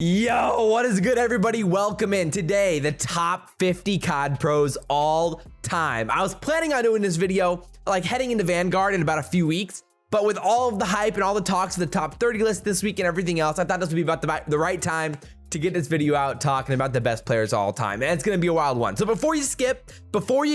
Yo, what is good, everybody? Welcome in. Today, the top 50 CoD pros all time. I was planning on doing this video like heading into Vanguard in about a few weeks, but with all of the hype and all the talks of the top 30 list this week and everything else, I thought this would be about the right time to get this video out talking about the best players all time. And it's gonna be a wild one. So before you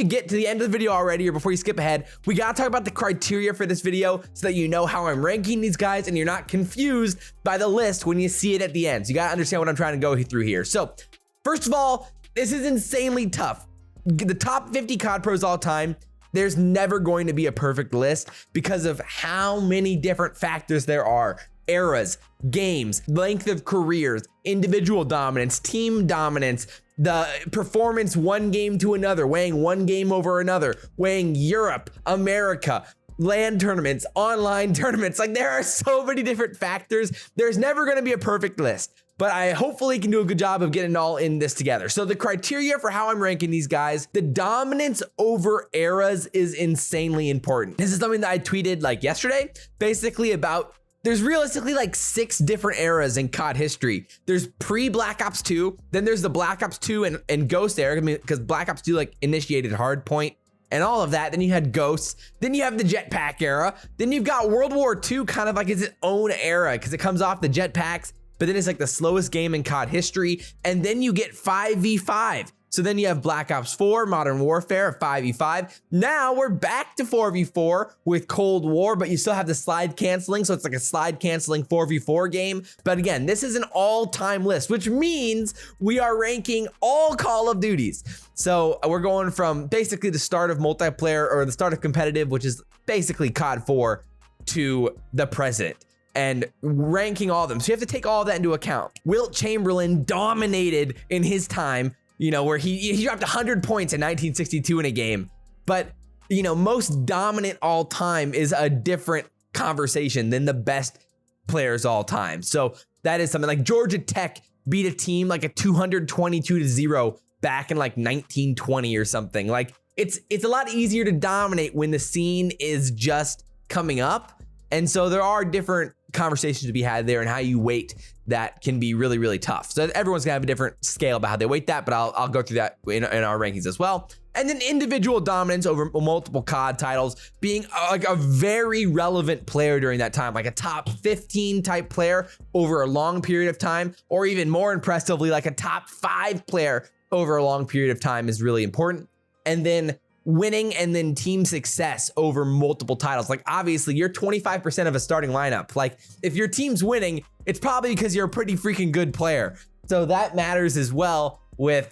get to the end of the video already, or before you skip ahead, we gotta talk about the criteria for this video so that you know how I'm ranking these guys and you're not confused by the list when you see it at the end. So you gotta understand what I'm trying to go through here. So first of all, this is insanely tough. The top 50 CoD pros all time, there's never going to be a perfect list because of how many different factors there are. Eras, games, length of careers, individual dominance, team dominance, the performance one game to another, weighing one game over another, weighing Europe, America, LAN tournaments, online tournaments. Like, there are so many different factors. There's never going to be a perfect list, but I hopefully can do a good job of getting it all in this together. So the criteria for how I'm ranking these guys, the dominance over eras is insanely important. This is something that I tweeted like yesterday, basically about there's realistically like 6 different eras in CoD history. There's pre-Black Ops 2, then there's the Black Ops 2 and Ghost era, because Black Ops 2 like initiated Hardpoint and all of that. Then you had Ghosts, then you have the Jetpack era, then you've got World War II kind of like its own era because it comes off the jetpacks, but then it's like the slowest game in CoD history. And then you get 5v5. So then you have Black Ops 4, Modern Warfare, 5v5. Now we're back to 4v4 with Cold War, but you still have the slide canceling. So it's like a slide canceling 4v4 game. But again, this is an all-time list, which means we are ranking all Call of Duties. So we're going from basically the start of multiplayer, or the start of competitive, which is basically CoD 4, to the present, and ranking all of them. So you have to take all of that into account. Wilt Chamberlain dominated in his time, you know, where he dropped 100 points in 1962 in a game. But, you know, most dominant all time is a different conversation than the best players all time. So that is something like Georgia Tech beat a team like a 222-0 back in like 1920 or something. Like, it's a lot easier to dominate when the scene is just coming up. And so there are different conversations to be had there, and how you weight that can be really, really tough. So everyone's gonna have a different scale about how they weight that, but I'll go through that in our rankings as well. And then individual dominance over multiple CoD titles, being like a very relevant player during that time, like a top 15 type player over a long period of time, or even more impressively, like a top 5 player over a long period of time is really important. And then winning and then team success over multiple titles. Like, obviously you're 25% of a starting lineup. Like, if your team's winning, it's probably because you're a pretty freaking good player. So that matters as well with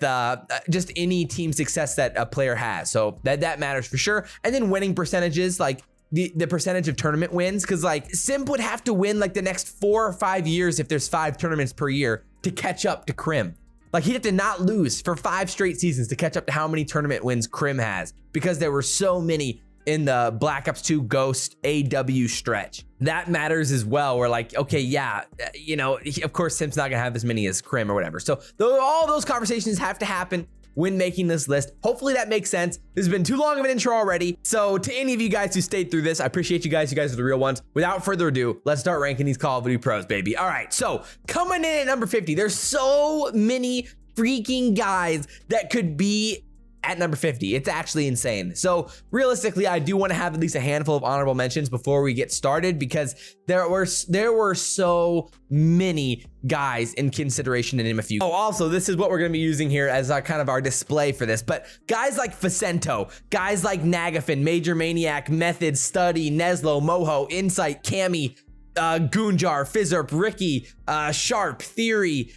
just any team success that a player has. So that matters for sure. And then winning percentages, like the percentage of tournament wins, because like Simp would have to win like the next 4 or 5 years if there's 5 tournaments per year to catch up to Crim. Like, he'd have to not lose for 5 straight seasons to catch up to how many tournament wins Crim has, because there were so many in the Black Ops 2 Ghost AW stretch. That matters as well. We're like, okay, yeah, you know, of course Simp's not gonna have as many as Crim or whatever. So all those conversations have to happen when making this list. Hopefully that makes sense. This has been too long of an intro already. So to any of you guys who stayed through this, I appreciate you guys. You guys are the real ones. Without further ado, let's start ranking these Call of Duty pros, baby. All right, so coming in at number 50, there's so many freaking guys that could be at number 50. It's actually insane. So realistically, I do want to have at least a handful of honorable mentions before we get started, because there were so many guys in consideration, to name a few. Oh, also, this is what we're going to be using here as our kind of our display for this. But guys like Facento, guys like Nagafin, Major Maniac, Method, Study, Neslo, Moho, Insight, Cammy, Goonjar, Fizzerp, Ricky, Sharp, Theory,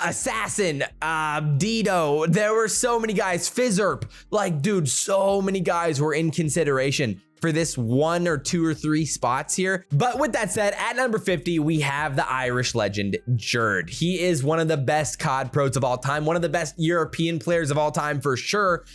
Assassin, Dido. There were so many guys. Fizzerp, like, dude, so many guys were in consideration for this 1 or 2 or 3 spots here. But with that said, at number 50, we have the Irish legend, Jerd. He is one of the best CoD pros of all time, one of the best European players of all time for sure.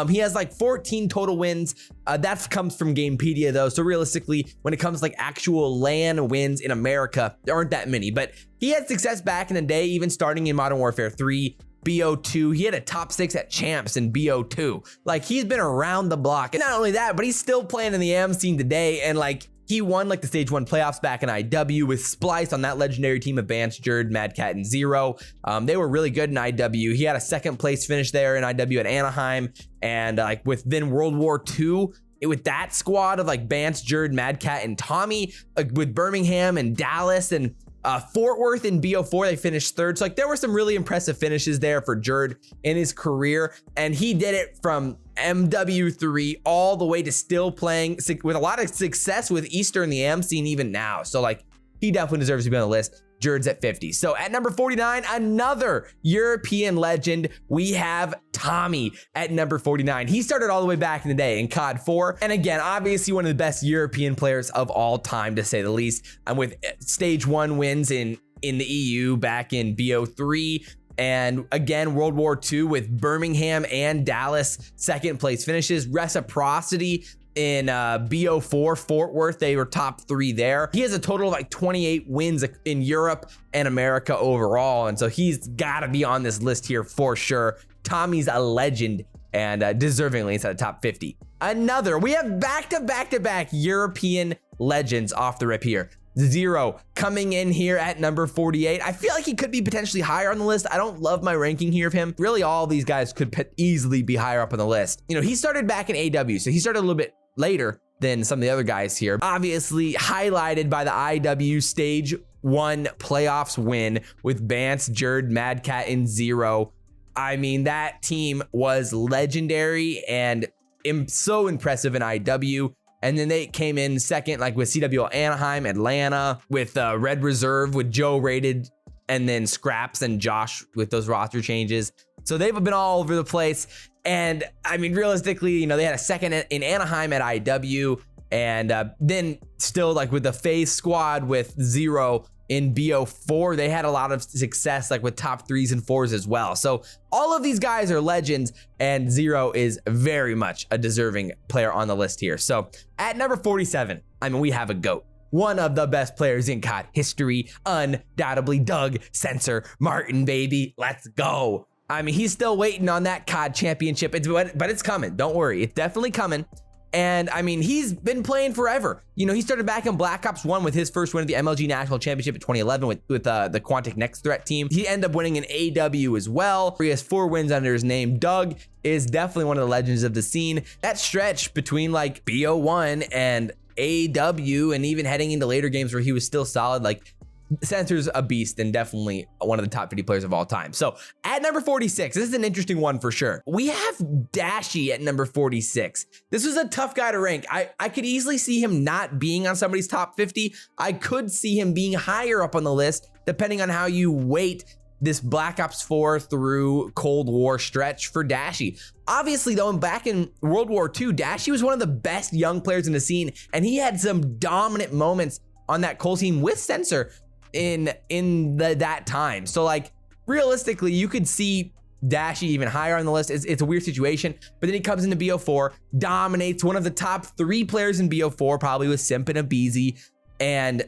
He has like 14 total wins. That comes from Gamepedia though. So realistically, when it comes to like actual LAN wins in America, there aren't that many, but he had success back in the day, even starting in Modern Warfare 3, BO2. He had a top 6 at Champs in BO2. Like, he's been around the block. And not only that, but he's still playing in the AM scene today. And like, He won like the stage 1 playoffs back in IW with Splice on that legendary team of Bance, Jerd, Mad Cat, and Zero. They were really good in IW. He had a 2nd place finish there in IW at Anaheim. And like within World War II, with that squad of like Bance, Jerd, Mad Cat, and Tommy, with Birmingham and Dallas and Fort Worth in BO4, they finished 3rd. So like there were some really impressive finishes there for Jerd in his career. And he did it from MW3 all the way to still playing with a lot of success with Easter in the AM scene even now. So like he definitely deserves to be on the list. Jerd's at 50. So at number 49, another European legend, we have Tommy at number 49. He started all the way back in the day in CoD 4. And again, obviously one of the best European players of all time, to say the least. And with stage 1 wins in the EU back in BO3. And again, World War II with Birmingham and Dallas 2nd place finishes. Reciprocity in BO4, Fort Worth, they were top 3 there. He has a total of like 28 wins in Europe and America overall. And so he's got to be on this list here for sure. Tommy's a legend and deservingly inside the top 50. We have back-to-back European legends off the rip here. Zero coming in here at number 48. I feel like he could be potentially higher on the list. I don't love my ranking here of him. Really, all these guys could easily be higher up on the list. You know, he started back in AW, so he started a little bit later than some of the other guys here. Obviously highlighted by the IW stage 1 playoffs win with Bance, Jerd, Mad Cat, and Zero. I mean, that team was legendary and so impressive in IW. And then they came in 2nd, like with CWL Anaheim, Atlanta, with Red Reserve, with Joe rated, and then Scraps and Josh with those roster changes. So they've been all over the place. And I mean, realistically, you know, they had a 2nd in Anaheim at IW. And then still like with the FaZe squad with Zero in BO4, they had a lot of success like with top 3s and 4s as well. So all of these guys are legends, and Zero is very much a deserving player on the list here. So at number 47, I mean, we have a GOAT. One of the best players in CoD history, undoubtedly Doug Censor Martin, baby. Let's go. I mean, he's still waiting on that CoD championship, but it's coming. Don't worry, it's definitely coming. And I mean, he's been playing forever. You know, he started back in Black Ops 1 with his first win of the MLG National Championship in 2011 with the Quantic Next Threat team. He ended up winning an AW as well. He has 4 wins under his name. Doug is definitely one of the legends of the scene. That stretch between like BO1 and AW and even heading into later games where he was still solid, like Censor's a beast and definitely one of the top 50 players of all time. So at number 46, this is an interesting one for sure. We have Dashy at number 46. This was a tough guy to rank. I could easily see him not being on somebody's top 50. I could see him being higher up on the list, depending on how you weight this Black Ops 4 through Cold War stretch for Dashy. Obviously though, back in World War II, Dashy was one of the best young players in the scene, and he had some dominant moments on that Cold team with Censor in that time. So like realistically, you could see Dashy even higher on the list. It's a weird situation, but then he comes into BO4, dominates, one of the top 3 players in BO4, probably with Simp and Abizi, and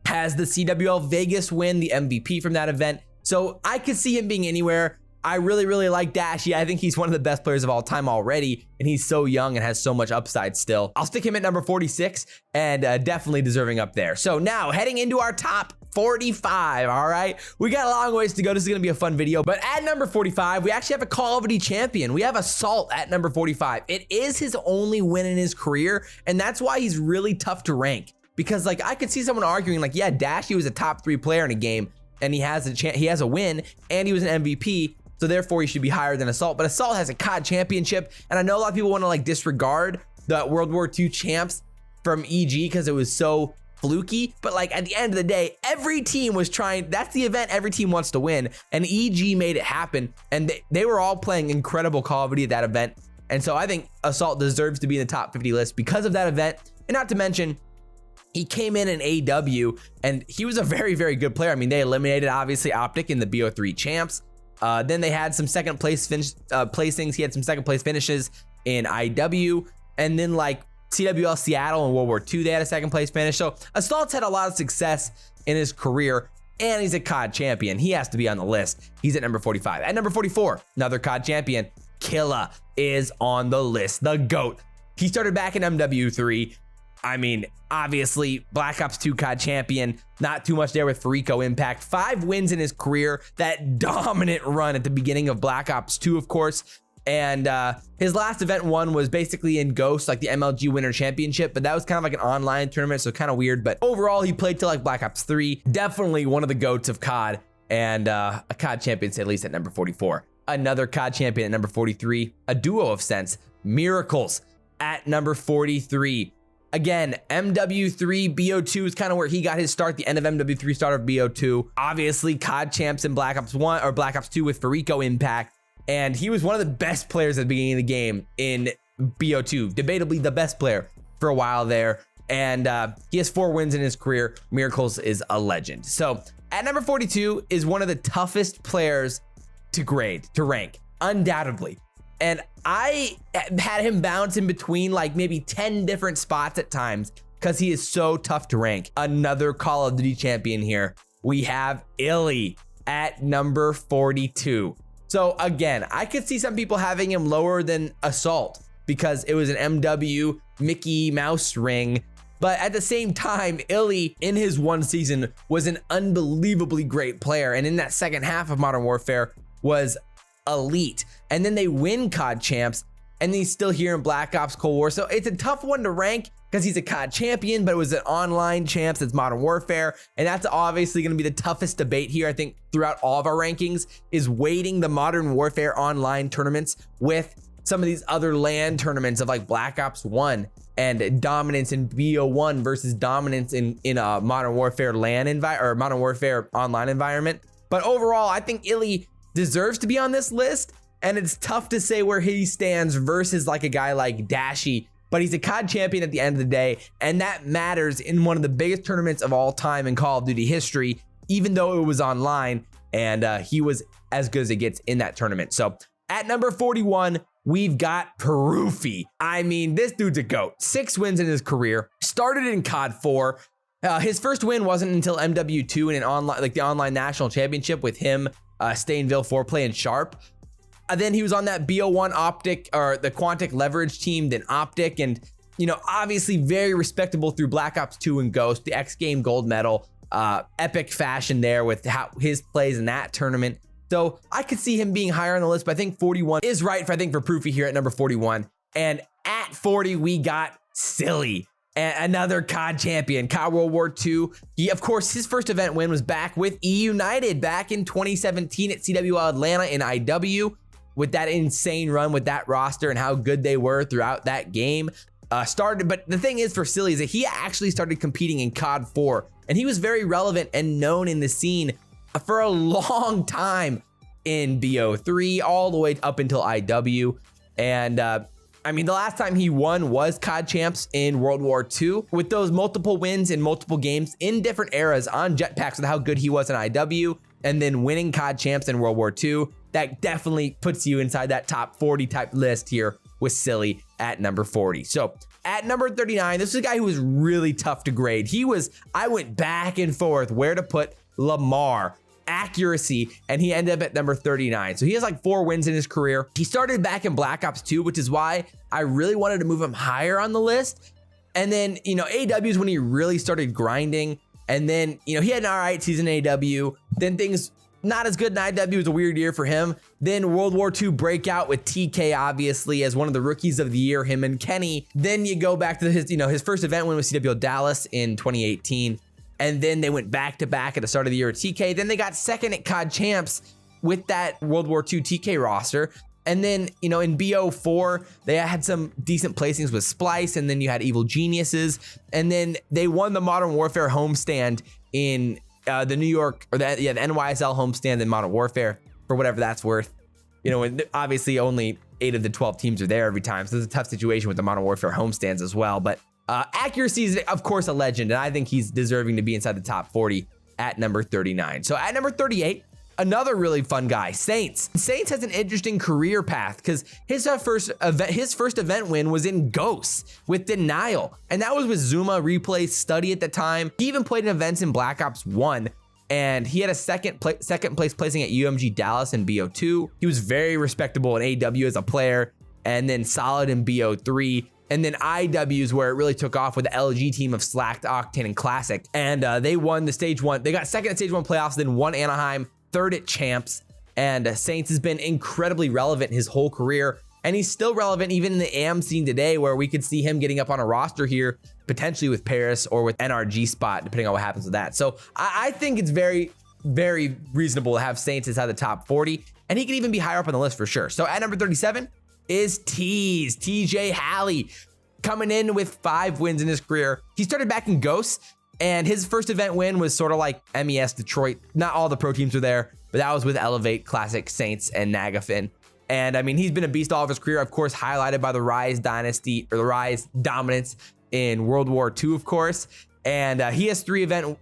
has the CWL Vegas win, the MVP from that event. So I could see him being anywhere. I really like Dashy. I think he's one of the best players of all time already, and he's so young and has so much upside still. I'll stick him at number 46 and definitely deserving up there. So now heading into our top 45, all right? We got a long ways to go. This is gonna be a fun video, but at number 45, we actually have a Call of Duty champion. We have Assault at number 45. It is his only win in his career, and that's why he's really tough to rank. Because like I could see someone arguing like, yeah, Dashy was a top 3 player in a game, and he has a win, and he was an MVP, so therefore he should be higher than Assault. But Assault has a CoD championship, and I know a lot of people want to like disregard the World War II champs from EG because it was so fluky, but like at the end of the day, every team was trying. That's the event every team wants to win, and EG made it happen, and they were all playing incredible Call of Duty at that event. And so I think Assault deserves to be in the top 50 list because of that event, and not to mention he came in AW and he was a very good player. I mean, they eliminated obviously Optic in the BO3 champs. Then they had some second place placings. He had some second place finishes in IW, and then like CWL Seattle in World War II, they had a second place finish. So Assault's had a lot of success in his career, and he's a CoD champion. He has to be on the list. He's at number 45. At number 44, another CoD champion, Killa is on the list. The GOAT. He started back in MW3. I mean, obviously, Black Ops 2 COD champion, not too much there with Farico impact. 5 wins in his career, that dominant run at the beginning of Black Ops 2, of course. And his last event one was basically in Ghost, like the MLG Winter Championship, but that was kind of like an online tournament, so kind of weird. But overall, he played till like Black Ops 3. Definitely one of the GOATs of COD, and a COD champion, at least at number 44. Another COD champion at number 43, a duo of sense, Miracles at number 43. Again, MW3 BO2 is kind of where he got his start, the end of MW3 start of BO2. Obviously, COD champs in Black Ops 1 or Black Ops 2 with Farico impact. And he was one of the best players at the beginning of the game in BO2, debatably the best player for a while there. And he has 4 wins in his career. Miracles is a legend. So at number 42 is one of the toughest players to grade, to rank, undoubtedly. And I had him bounce in between like maybe 10 different spots at times because he is so tough to rank. Another Call of Duty champion here. We have Illy at number 42. So again, I could see some people having him lower than Assault because it was an MW Mickey Mouse ring. But at the same time, Illy in his one season was an unbelievably great player. And in that second half of Modern Warfare was elite. And then they win COD champs and he's still here in Black Ops Cold War. So it's a tough one to rank because he's a COD champion, but it was an online champs. It's Modern Warfare. And that's obviously going to be the toughest debate here, I think, throughout all of our rankings, is weighting the Modern Warfare online tournaments with some of these other LAN tournaments of like Black Ops 1 and dominance in BO1 versus dominance in a Modern Warfare LAN environment or Modern Warfare online environment. But overall, I think Illy deserves to be on this list. And it's tough to say where he stands versus like a guy like Dashy, but he's a COD champion at the end of the day. And that matters in one of the biggest tournaments of all time in Call of Duty history, even though it was online, and he was as good as it gets in that tournament. So at number 41, we've got Perufi. I mean, this dude's a GOAT. 6 wins in his career, started in COD 4. His first win wasn't until MW2 in an online, like the online national championship with him, Stainville 4 playing Sharp. Then he was on that BO1 Optic or the Quantic Leverage team, then Optic, and you know, obviously very respectable through Black Ops 2 and Ghost, the X Game gold medal, epic fashion there with how his plays in that tournament. So I could see him being higher on the list, but I think 41 is right for Perufi here at number 41. And at 40, we got Silly, another COD champion, COD World War II. He, of course, his first event win was back with E United back in 2017 at CWL Atlanta in IW. With that insane run with that roster and how good they were throughout that game. But the thing is for Silly is that he actually started competing in COD 4, and he was very relevant and known in the scene for a long time in BO3 all the way up until IW. And I mean, the last time he won was COD champs in World War II, with those multiple wins in multiple games in different eras on jetpacks with how good he was in IW, and then winning COD champs in World War II. That definitely puts you inside that top 40 type list here with Silly at number 40. So at number 39, this is a guy who was really tough to grade. I went back and forth where to put Lamar, accuracy, and he ended up at number 39. So he has like 4 wins in his career. He started back in Black Ops 2, which is why I really wanted to move him higher on the list. And then, you know, AW is when he really started grinding. And then, you know, he had an all right season in AW. Then things not as good in IW. It was a weird year for him. Then World War II breakout with TK, obviously, as one of the rookies of the year, him and Kenny. Then you go back to his first event win with CWL Dallas in 2018. And then they went back to back at the start of the year at TK. Then they got second at COD champs with that World War II TK roster. And then, you know, in BO4, they had some decent placings with Splice, and then you had Evil Geniuses. And then they won the Modern Warfare homestand in the New York, or the NYSL homestand in Modern Warfare, for whatever that's worth. You know, and obviously only 8 of the 12 teams are there every time, so it's a tough situation with the Modern Warfare homestands as well. But accuracy is, of course, a legend, and I think he's deserving to be inside the top 40 at number 39. So at number 38, another really fun guy, Saints. Saints has an interesting career path because his first event win was in Ghosts with Denial, and that was with Zuma, Replay, Study at the time. He even played in events in Black Ops 1, and he had a second place placing at UMG Dallas in BO2. He was very respectable in AW as a player, and then solid in BO3. And then IW is where it really took off with the LG team of Slacked, Octane, and Classic. And they won the stage 1. They got second at stage 1 playoffs, then won Anaheim, third at Champs. And Saints has been incredibly relevant his whole career. And he's still relevant even in the AM scene today, where we could see him getting up on a roster here, potentially with Paris or with NRG spot, depending on what happens with that. So I think it's very, very reasonable to have Saints inside the top 40. And he can even be higher up on the list for sure. So at number 37 is TJ Halley, coming in with 5 wins in his career. He started back in Ghosts, and his first event win was sort of like MES Detroit. Not all the pro teams were there, but that was with Elevate, Classic, Saints, and Nagafin. And I mean, he's been a beast all of his career, of course, highlighted by the Rise Dynasty, or the Rise dominance in World War II, of course. And he has 3 event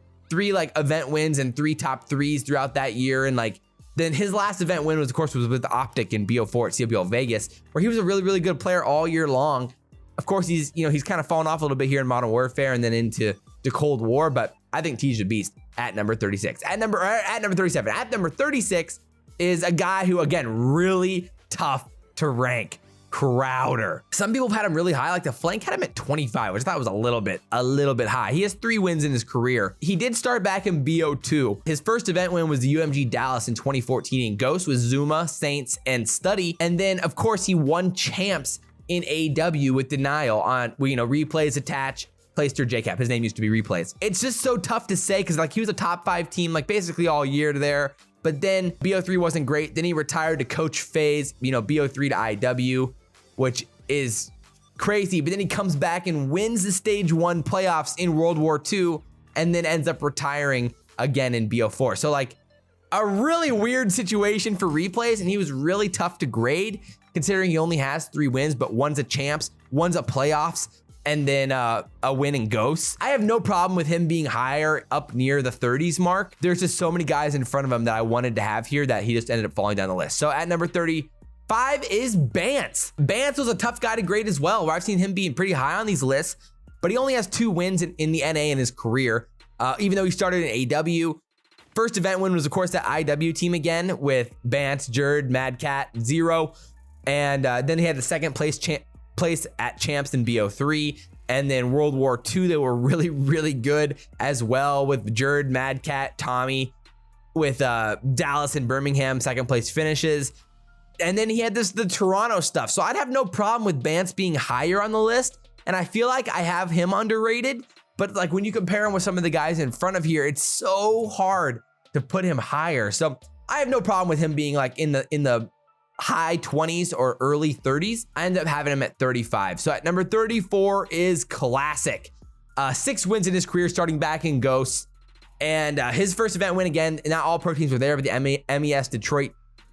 wins and 3 top 3s throughout that year. And like, then his last event win was, of course, was with the Optic in BO4 at CWL Vegas, where he was a really, really good player all year long. Of course, he's kind of fallen off a little bit here in Modern Warfare and then into the Cold War, but I think T's a beast at number 36. At number 37. At number 36 is a guy who, again, really tough to rank. Crowder. Some people have had him really high, like the Flank had him at 25, which I thought was a little bit high. He has 3 wins in his career. He did start back in BO2. His first event win was the UMG Dallas in 2014 in Ghost with Zuma, Saints, and Study. And then, of course, he won Champs in AW with Denial on, replays attach, Clayster JCap. His name used to be Replays. It's just so tough to say because like he was a top 5 team like basically all year there. But then BO3 wasn't great. Then he retired to coach phase, BO3 to IW, which is crazy. But then he comes back and wins the stage 1 playoffs in World War II and then ends up retiring again in BO4. So like a really weird situation for Replays, and he was really tough to grade considering he only has 3 wins, but one's a Champs, one's a playoffs, and then a win in Ghosts. I have no problem with him being higher up near the 30s mark. There's just so many guys in front of him that I wanted to have here that he just ended up falling down the list. So at number 35 is Bance. Bance was a tough guy to grade as well, where I've seen him being pretty high on these lists, but he only has 2 wins in the NA in his career, even though he started in AW. First event win was, of course, that IW team again with Bance, Jerd, Madcat, Zero. And then he had the second place at Champs in BO3. And then World War II, they were really, really good as well with Jerd, Madcat, Tommy, with Dallas and Birmingham second place finishes. And then he had the Toronto stuff. So I'd have no problem with Bance being higher on the list. And I feel like I have him underrated. But like when you compare him with some of the guys in front of here, it's so hard to put him higher. So I have no problem with him being like in the high 20s or early 30s. I ended up having him at 35. So at number 34 is Classic. 6 wins in his career starting back in Ghosts. And his first event win again, not all pro teams were there, but the MES Detroit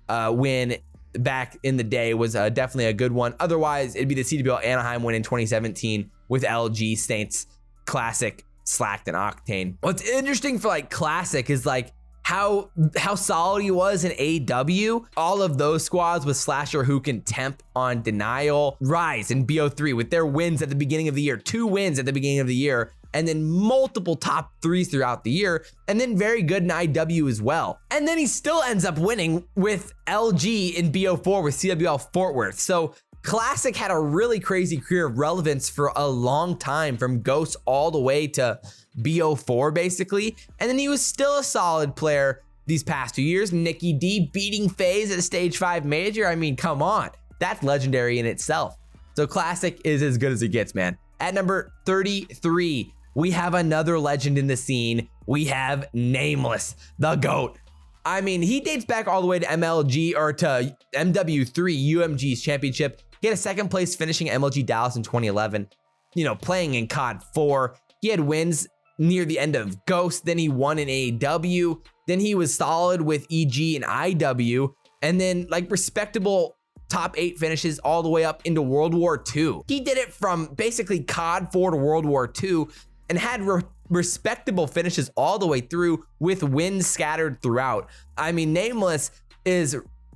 win back in the day was definitely a good one. Otherwise, it'd be the CWL Anaheim win in 2017 with LG, Saints, Classic, Slacked, and Octane. What's interesting for like Classic is like how solid he was in AW. All of those squads with Slasher, Hook, and Temp on Denial, Rise, and BO3 with their wins at the beginning of the year, 2 wins at the beginning of the year, and then multiple top 3s throughout the year, and then very good in IW as well. And then he still ends up winning with LG in BO4 with CWL Fort Worth. So Classic had a really crazy career of relevance for a long time, from Ghosts all the way to BO4 basically. And then he was still a solid player these past 2 years. Nikki D beating FaZe at a stage 5 major. I mean, come on, that's legendary in itself. So Classic is as good as it gets, man. At number 33, we have another legend in the scene. We have Nameless the Goat. I mean, he dates back all the way to MLG or to MW3 UMG's championship. He had a second place finishing MLG Dallas in 2011, playing in CoD 4. He had wins near the end of Ghost. Then he won in AW. Then he was solid with EG and IW. And then like respectable top 8 finishes all the way up into World War II. He did it from basically CoD 4 to World War II and had respectable finishes all the way through with wins scattered throughout. I mean, Nameless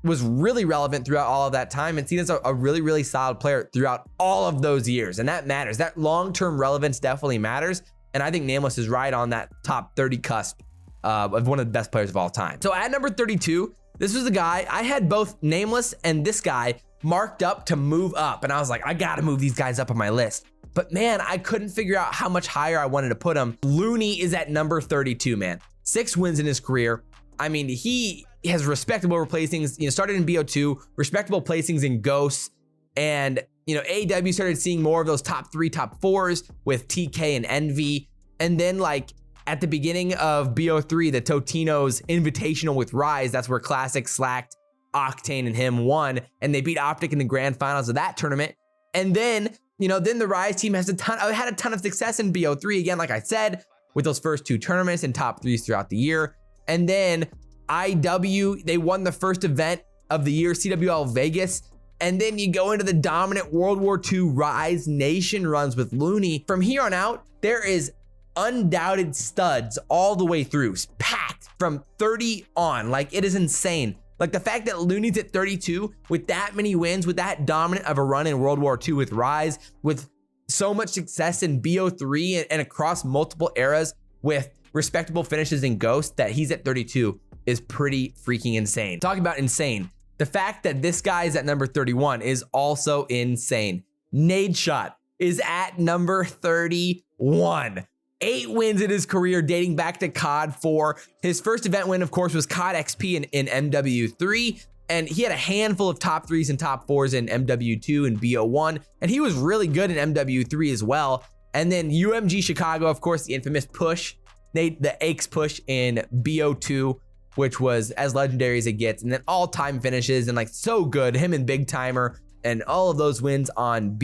was really relevant throughout all of that time and seen as a really, really solid player throughout all of those years. And that matters. That long-term relevance definitely matters. And I think Nameless is right on that top 30 cusp of one of the best players of all time. So at number 32, this was the guy, I had both Nameless and this guy marked up to move up. And I was like, I gotta move these guys up on my list. But man, I couldn't figure out how much higher I wanted to put him. Looney is at number 32, man. 6 wins in his career. I mean, he has respectable placings, started in BO2, respectable placings in Ghosts. And, AEW started seeing more of those top 3, top 4s with TK and Envy. And then like at the beginning of BO3, the Totino's Invitational with Rise, that's where Classic slacked, Octane and him won, and they beat Optic in the grand finals of that tournament. And then, then the Rise team had a ton of success in BO3 again, like I said, with those first 2 tournaments and top 3s throughout the year. And then IW, they won the first event of the year, CWL Vegas. And then you go into the dominant World War II Rise Nation runs with Looney. From here on out, there is undoubted studs all the way through, packed from 30 on. Like, it is insane. Like the fact that Looney's at 32 with that many wins, with that dominant of a run in World War II with Rise, with so much success in BO3 and across multiple eras with respectable finishes in Ghost, that he's at 32 is pretty freaking insane. Talking about insane. The fact that this guy is at number 31 is also insane. Nadeshot is at number 31. 8 wins in his career dating back to CoD 4. His first event win, of course, was CoD XP in MW3. And he had a handful of top 3s and top 4s in MW2 and BO1. And he was really good in MW3 as well. And then UMG Chicago, of course, the infamous push, the Aches push in BO2, which was as legendary as it gets. And then all-time finishes and like so good. Him and BigTymer and all of those wins on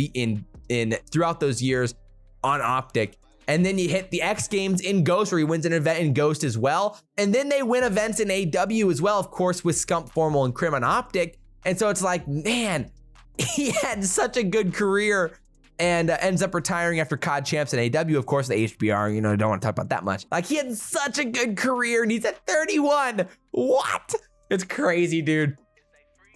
throughout those years on Optic. And then you hit the X Games in Ghost, where he wins an event in Ghost as well. And then they win events in AW as well, of course, with Scump, Formal, and Crim on Optic. And so it's like, man, he had such a good career and ends up retiring after COD Champs and AW, of course, the HBR, don't want to talk about that much. Like, he had such a good career and he's at 31. What? It's crazy, dude.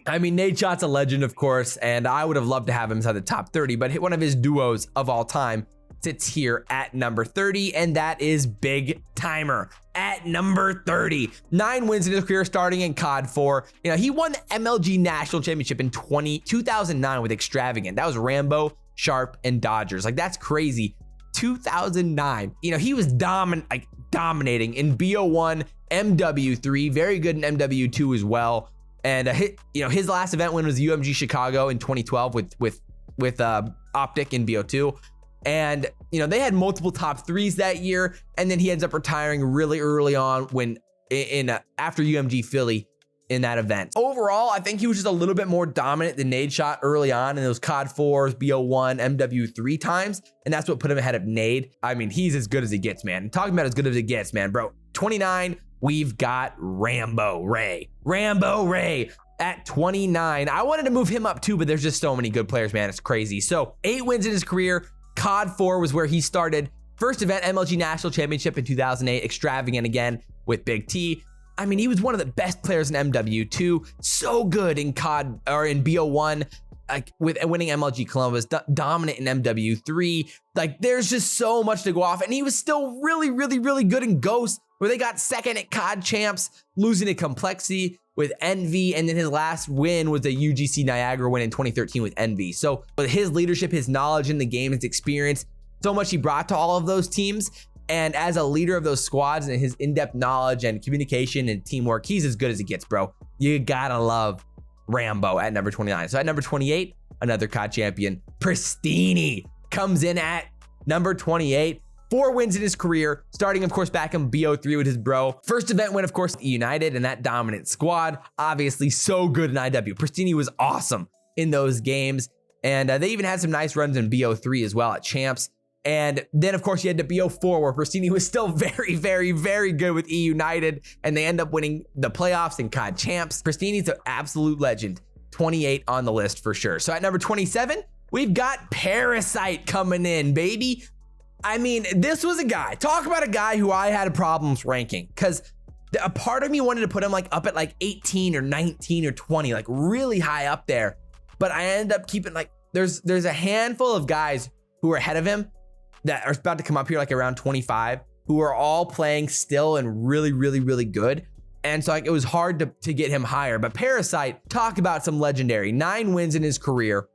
I mean, Nadeshot's a legend, of course, and I would have loved to have him inside the top 30, but one of his duos of all time sits here at number 30, and that is BigTymer at number 30. 9 wins in his career starting in CoD 4. He won the MLG National Championship in 2009 with Extravagant. That was Rambo, Sharp, and Dodgers. Like, that's crazy. 2009. He was dominating in BO1, MW3, very good in MW2 as well. And his last event win was UMG Chicago in 2012 with Optic in BO2. And, they had multiple top 3s that year. And then he ends up retiring really early on after UMG Philly in that event. Overall, I think he was just a little bit more dominant than Nadeshot early on in those CoD 4s, BO1, MW3 times. And that's what put him ahead of Nade. I mean, he's as good as he gets, man. Talking about as good as it gets, man, bro. 29, we've got Rambo Ray. Rambo Ray at 29. I wanted to move him up too, but there's just so many good players, man. It's crazy. So 8 wins in his career. CoD 4 was where he started. First event, MLG National Championship in 2008, Extravagant again with Big T. I mean, he was one of the best players in MW2. So good in CoD or in BO1, like with winning MLG Columbus, dominant in MW3. Like, there's just so much to go off. And he was still really, really, really good in Ghost, where they got second at CoD Champs, losing to Complexity with Envy. And then his last win was the UGC Niagara win in 2013 with Envy. So with his leadership, his knowledge in the game, his experience, so much he brought to all of those teams. And as a leader of those squads and his in-depth knowledge and communication and teamwork, he's as good as it gets, bro. You gotta love Rambo at number 29. So at number 28, another CoD champion, Pristini, comes in at number 28. 4 wins in his career, starting, of course, back in BO3 with his bro. First event win, of course, United and that dominant squad. Obviously, so good in IW. Pristini was awesome in those games. And they even had some nice runs in BO3 as well at Champs. And then, of course, you had the BO4 where Pristini was still very, very, very good with E United. And they end up winning the playoffs in CoD Champs. Pristini's an absolute legend. 28 on the list for sure. So at number 27, we've got Parasite coming in, baby. I mean, this was a guy. Talk about a guy who I had problems ranking, because a part of me wanted to put him like up at like 18 or 19 or 20, like really high up there. But I ended up keeping like, there's a handful of guys who are ahead of him that are about to come up here like around 25, who are all playing still and really, really, really good. And so like it was hard to get him higher. But Parasite, talk about some legendary. 9 wins in his career,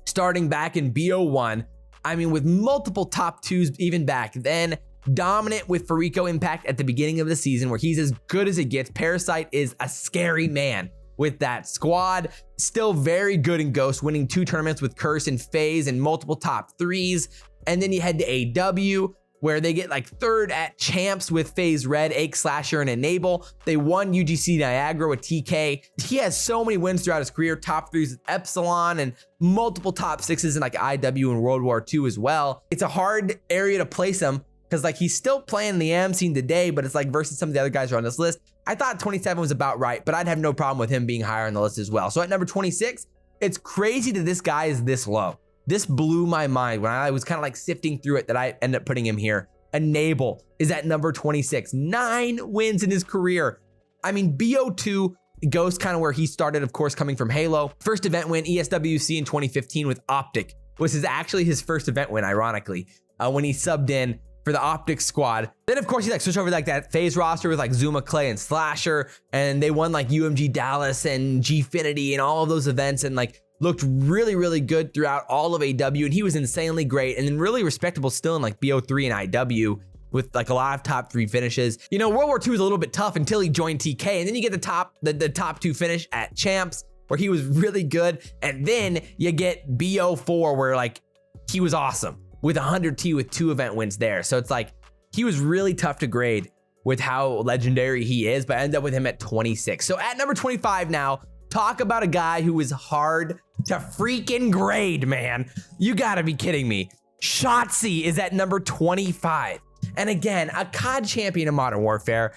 starting back in BO1. I mean, with multiple top 2s even back then. Dominant with Farico Impact at the beginning of the season, where he's as good as it gets. Parasite is a scary man with that squad. Still very good in Ghost, winning 2 tournaments with Curse and FaZe and multiple top 3s. And then you head to AW, where they get like 3rd at Champs with FaZe Red, Ake Slasher, and Enable. They won UGC Niagara with TK. He has so many wins throughout his career, top 3s with Epsilon and multiple top 6s in like IW and World War II as well. It's a hard area to place him because like he's still playing the AM scene today, but it's like versus some of the other guys who are on this list. I thought 27 was about right, but I'd have no problem with him being higher on the list as well. So at number 26, it's crazy that this guy is this low. This blew my mind when I was kind of like sifting through it that I ended up putting him here. Enable is at number 26, 9 wins in his career. I mean, BO2 goes kind of where he started, of course, coming from Halo. First event win, ESWC in 2015 with Optic, which is actually his first event win, ironically, when he subbed in for the Optic squad. Then, of course, he like switched over to like that FaZe roster with like Zuma, Clay, and Slasher, and they won like UMG Dallas and Gfinity and all of those events, and like looked really, really good throughout all of AW, and he was insanely great, and then really respectable still in like BO3 and IW with like a lot of top 3 finishes. You know, World War II was a little bit tough until he joined TK, and then you get the top 2 finish at Champs, where he was really good, and then you get BO4, where like he was awesome with 100T with 2 event wins there. So it's like he was really tough to grade with how legendary he is, but I ended up with him at 26. So at number 25 now, talk about a guy who is hard to freaking grade, man. You gotta be kidding me. Shotzzy is at number 25. And again, a COD champion of Modern Warfare,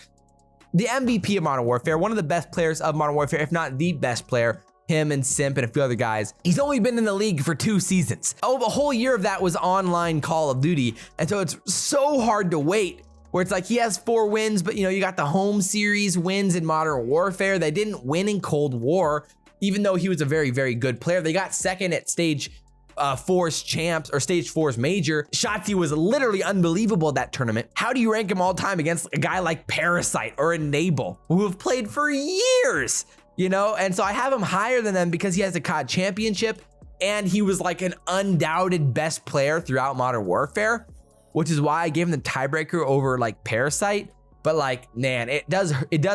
the MVP of Modern Warfare, one of the best players of Modern Warfare, if not the best player, him and Simp and a few other guys. He's only been in the league for 2 seasons. Oh, the whole year of that was online Call of Duty. And so it's so hard to wait, where it's like he has 4 wins, but you know, you got the home series wins in Modern Warfare. They didn't win in Cold War, even though he was a very, very good player. They got 2nd at stage 4's Champs or stage 4's Major. Shotzzy was literally unbelievable at that tournament. How do you rank him all time against a guy like Parasite or Enable, who have played for years? You know, and so I have him higher than them because he has a COD championship and he was like an undoubted best player throughout Modern Warfare, which is why I gave him the tiebreaker over like Parasite. But like, man, it does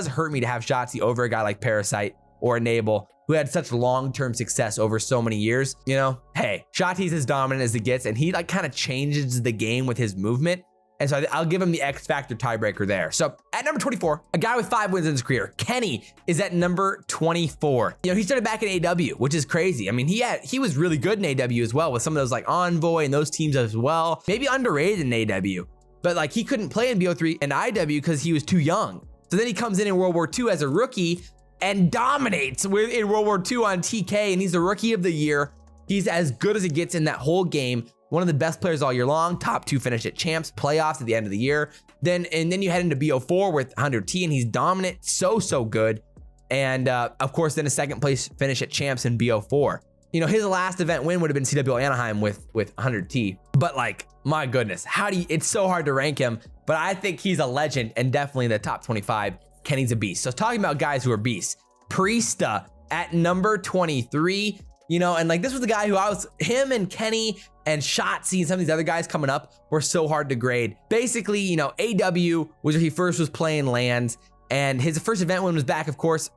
hurt me to have Shotzzy over a guy like Parasite or Enable, who had such long-term success over so many years. You know, hey, Shotzzy's as dominant as it gets, and he like kind of changes the game with his movement. And so I'll give him the X Factor tiebreaker there. So at number 24, a guy with 5 wins in his career, Kenny, is at number 24. You know, he started back in AW, which is crazy. I mean, he was really good in AW as well, with some of those like Envoy and those teams as well. Maybe underrated in AW, but like he couldn't play in BO3 and IW because he was too young. So then he comes in World War II as a rookie and dominates in World War II on TK, and he's the rookie of the year. He's as good as it gets in that whole game. One of the best players all year long, top 2 finish at Champs, playoffs at the end of the year. Then you head into BO4 with 100T, and he's dominant, so good. And of course, then a 2nd place finish at Champs in BO4. You know, his last event win would have been CW Anaheim with 100T. But like, my goodness, it's so hard to rank him, but I think he's a legend and definitely in the top 25. Kenny's a beast. So talking about guys who are beasts, Priesta at number 23. You know, and like this was the guy who him and Kenny and Shotzzy and some of these other guys coming up were so hard to grade. Basically, you know, AW was where he first was playing lands, and his first event win was back, of course,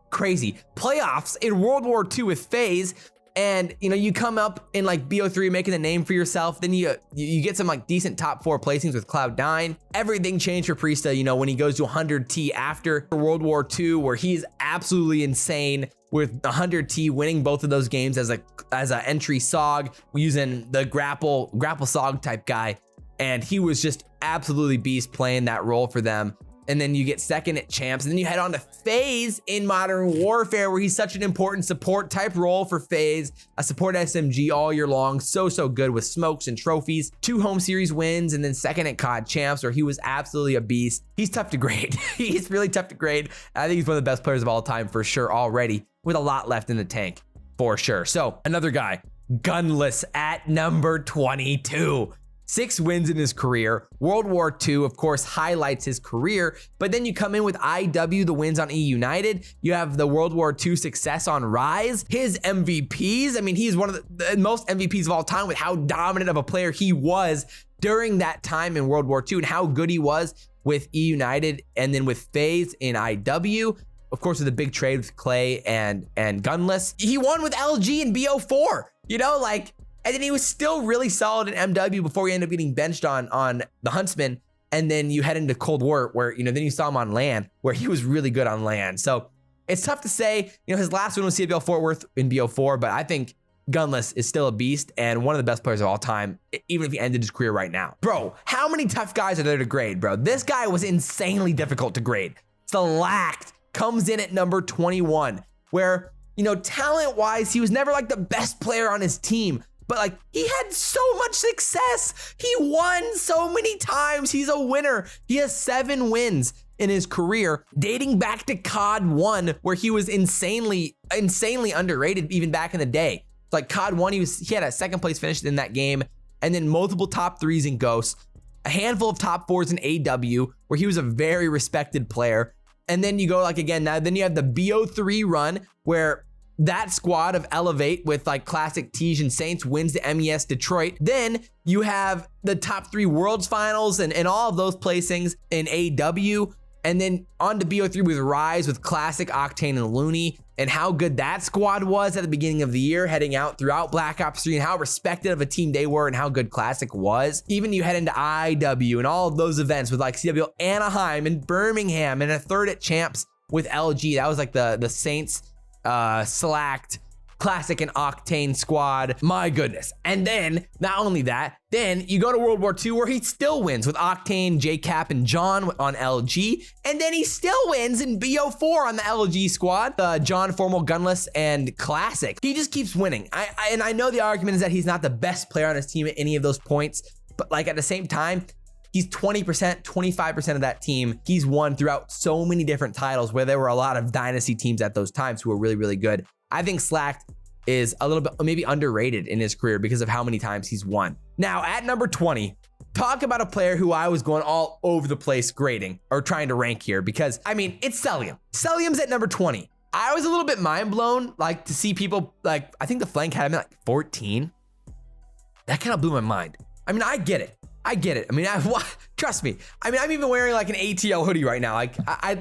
crazy. Playoffs in World War II with FaZe, and you know, you come up in like BO3 making a name for yourself, then you get some like decent top 4 placings with Cloud9. Everything changed for Priesta, you know, when he goes to 100T after World War II, where he's absolutely insane with 100T, winning both of those games as a entry SOG using the grapple SOG type guy, and he was just absolutely beast playing that role for them. And then you get 2nd at Champs, and then you head on to FaZe in Modern Warfare, where he's such an important support type role for FaZe, a support SMG all year long, so good with smokes and trophies, 2 home series wins, and then 2nd at COD Champs, where he was absolutely a beast. He's tough to grade. He's really tough to grade. I think he's one of the best players of all time for sure already, with a lot left in the tank for sure. So another guy, Gunless at number 22. 6 wins in his career. World War II, of course, highlights his career, but then you come in with IW, the wins on E United. You have the World War II success on Rise. His MVPs, I mean, he's one of the most MVPs of all time with how dominant of a player he was during that time in World War II and how good he was with E United and then with FaZe in IW. Of course, with the big trade with Clay and Gunless. He won with LG in BO4, you know, like, and then he was still really solid in MW before he ended up getting benched on the Huntsman. And then you head into Cold War where, you know, then you saw him on LAN where he was really good on LAN. So it's tough to say, you know, his last win was CWL Fort Worth in BO4, but I think Gunless is still a beast and one of the best players of all time, even if he ended his career right now. Bro, how many tough guys are there to grade, bro? This guy was insanely difficult to grade. Select comes in at number 21, where, you know, talent-wise, he was never like the best player on his team, but like he had so much success. He won so many times. He's a winner. He has 7 wins in his career, dating back to CoD 1, where he was insanely underrated even back in the day. Like CoD 1, he had a 2nd place finish in that game, and then multiple top 3s in Ghosts, a handful of top 4s in AW, where he was a very respected player. And then you go like again, now then you have the BO3 run where that squad of Elevate with like Classic Tej and Saints wins the MES Detroit. Then you have the top 3 Worlds Finals and all of those placings in AW. And then on to BO3 with Rise with Classic, Octane, and Looney, and how good that squad was at the beginning of the year, heading out throughout Black Ops 3, and how respected of a team they were and how good Classic was. Even you head into IW and all of those events with like CWL Anaheim and Birmingham and a 3rd at Champs with LG. That was like the Saints, Slacked, Classic, and Octane squad. My goodness. And then, not only that, then you go to World War II where he still wins with Octane, JCap, and John on LG. And then he still wins in BO4 on the LG squad, the John, Formal, Gunless, and Classic. He just keeps winning. And I know the argument is that he's not the best player on his team at any of those points, but like at the same time, he's 20%, 25% of that team. He's won throughout so many different titles where there were a lot of dynasty teams at those times who were really, really good. I think Slacked is a little bit maybe underrated in his career because of how many times he's won. Now at number 20, talk about a player who I was going all over the place grading or trying to rank here because, I mean, it's Stallion. Stallion's at number 20. I was a little bit mind blown, like to see people like, I think the flank had him at like 14. That kind of blew my mind. I mean, I get it. I mean, trust me. I mean, I'm even wearing like an ATL hoodie right now. Like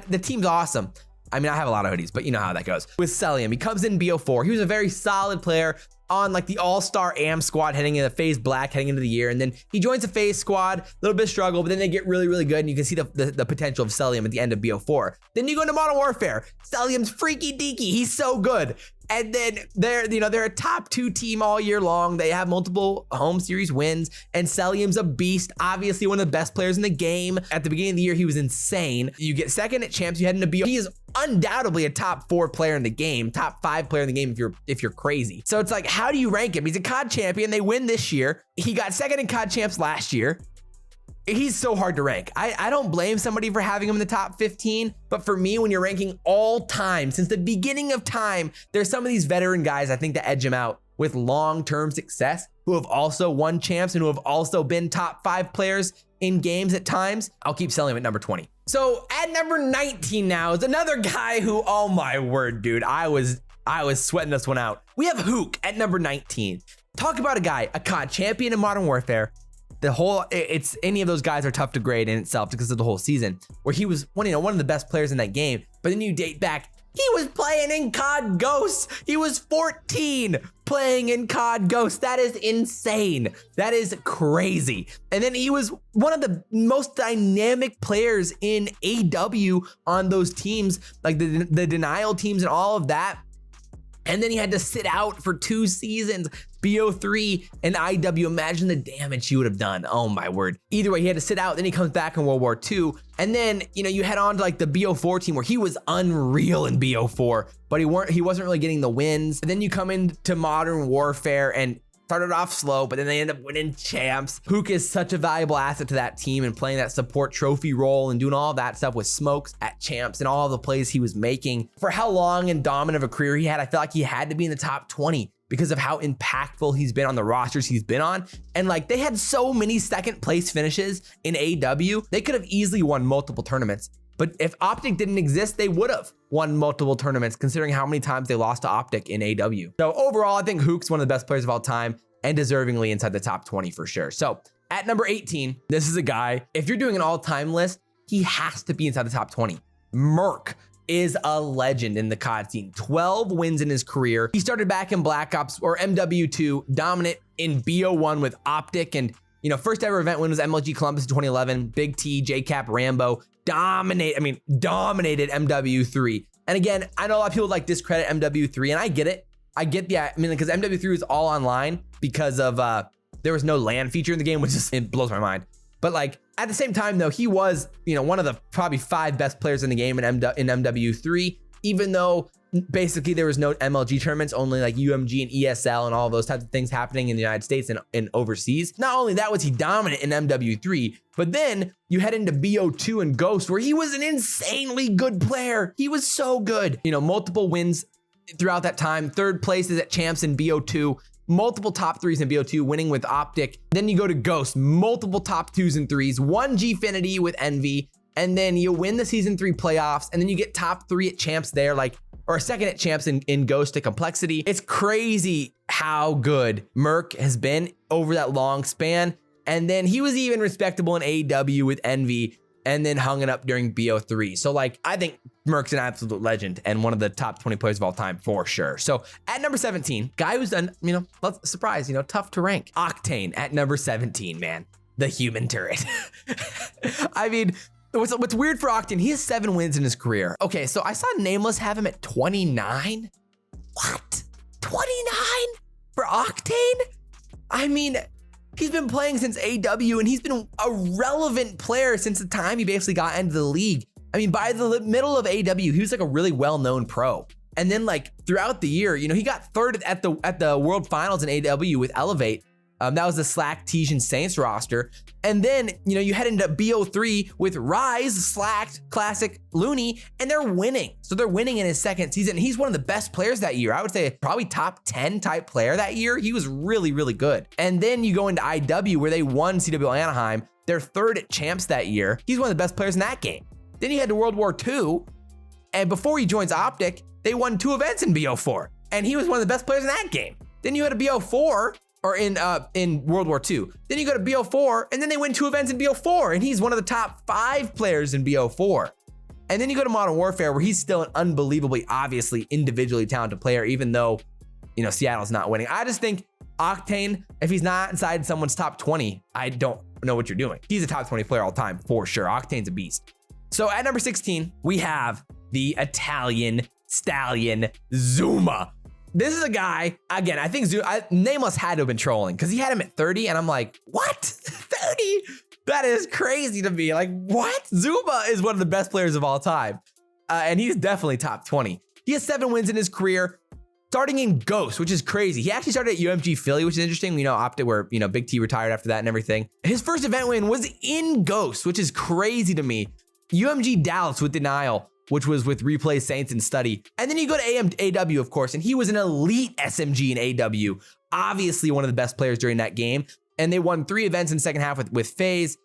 the team's awesome. I mean, I have a lot of hoodies, but you know how that goes. With Stallion, he comes in BO4. He was a very solid player on like the all-star AM squad heading into FaZe Black heading into the year. And then he joins the FaZe squad, a little bit of struggle, but then they get really, really good. And you can see the potential of Stallion at the end of BO4. Then you go into Modern Warfare. Stallion's freaky deaky. He's so good. And then they're a top 2 team all year long. They have multiple home series wins, and Stallion's a beast. Obviously, one of the best players in the game. At the beginning of the year, he was insane. You get 2nd at Champs. You head into BO. He is undoubtedly a top 4 player in the game, top 5 player in the game if you're crazy. So it's like, how do you rank him? He's a CoD champion. They win this year. He got 2nd in CoD Champs last year. He's so hard to rank. I don't blame somebody for having him in the top 15, but for me, when you're ranking all time, since the beginning of time, there's some of these veteran guys I think that edge him out with long-term success who have also won champs and who have also been top 5 players in games at times. I'll keep selling him at number 20. So at number 19 now is another guy who, oh my word, dude, I was sweating this one out. We have Hook at number 19. Talk about a guy, a CoD champion in Modern Warfare. It's any of those guys are tough to grade in itself because of the whole season where he was one of the best players in that game. But then you date back, he was playing in CoD Ghosts. He was 14 playing in CoD Ghosts. That is insane. That is crazy. And then he was one of the most dynamic players in AW on those teams, like the denial teams and all of that. And then he had to sit out for 2 seasons, BO3 and IW. Imagine the damage he would have done. Oh my word. Either way, he had to sit out. Then he comes back in World War II. And then, you head on to like the BO4 team where he was unreal in BO4, but he wasn't really getting the wins. And then you come into Modern Warfare and started off slow, but then they end up winning champs. Hook is such a valuable asset to that team and playing that support trophy role and doing all that stuff with smokes at champs and all the plays he was making. For how long and dominant of a career he had, I felt like he had to be in the top 20 because of how impactful he's been on the rosters he's been on. And like, they had so many second place finishes in AW, they could have easily won multiple tournaments. But if Optic didn't exist, they would have won multiple tournaments, considering how many times they lost to Optic in AW. So overall, I think Hook's one of the best players of all time and deservingly inside the top 20 for sure. So at number 18, this is a guy, if you're doing an all-time list, he has to be inside the top 20. Merc is a legend in the CoD scene. 12 wins in his career. He started back in Black Ops or MW2, dominant in BO1 with Optic, and first ever event win was MLG Columbus in 2011. Big T, JCap, Rambo, dominated MW3. And again, I know a lot of people like discredit MW3, and I get it. Because MW3 was all online because of there was no LAN feature in the game, which it blows my mind. But like, at the same time though, he was one of the probably 5 best players in the game in MW3, even though basically there was no MLG tournaments, only like UMG and ESL and all those types of things happening in the United States and overseas. Not only that was he dominant in MW3, but then you head into BO2 and Ghost, where he was an insanely good player. He was so good. Multiple wins throughout that time. 3rd places at champs in BO2, multiple top 3s in BO2, winning with Optic. Then you go to Ghost, multiple top 2s and 3s, 1 Gfinity with Envy, and then you win the season 3 playoffs, and then you get top 3 at champs there, or 2nd at champs in Ghost to Complexity. It's crazy how good Merc has been over that long span. And then he was even respectable in AW with Envy, and then hung it up during BO3. So like, I think Merc's an absolute legend and one of the top 20 players of all time for sure. So at number 17, guy who's done, surprise, tough to rank. Octane at number 17, man. The human turret. I mean, what's weird for Octane, he has 7 wins in his career. Okay, so I saw Nameless have him at 29. What? 29 for Octane? I mean, he's been playing since AW, and he's been a relevant player since the time he basically got into the league. I mean, by the middle of AW, he was like a really well-known pro. And then like throughout the year, he got 3rd at the World Finals in AW with Elevate. That was the Slack, Tej, and Saints roster. And then, you head into BO3 with Rise, Slacked, Classic, Looney, and they're winning. So they're winning in his 2nd season. He's one of the best players that year. I would say probably top 10 type player that year. He was really, really good. And then you go into IW, where they won CWL Anaheim. They're 3rd at champs that year. He's one of the best players in that game. Then he head to World War II, and before he joins Optic, they won 2 events in BO4, and he was one of the best players in that game. Then you go to BO4, or in World War II. Then you go to BO4, and then they win 2 events in BO4, and he's one of the top 5 players in BO4. And then you go to Modern Warfare, where he's still an unbelievably, obviously, individually talented player, even though, Seattle's not winning. I just think Octane, if he's not inside someone's top 20, I don't know what you're doing. He's a top 20 player all time, for sure. Octane's a beast. So at number 16, we have the Italian Stallion, Zuma. This is a guy, again, I think Nameless had to have been trolling, because he had him at 30, and I'm like, what? 30? That is crazy to me. Like, what? Zuma is one of the best players of all time, and he's definitely top 20. He has 7 wins in his career, starting in Ghost, which is crazy. He actually started at UMG Philly, which is interesting. Optic, where, Big T retired after that and everything. His first event win was in Ghost, which is crazy to me. UMG Dallas with Denial, which was with Replay, Saints, and Study. And then you go to AW, of course, and he was an elite SMG in AW. Obviously one of the best players during that game. And they won 3 events in the second half with FaZe.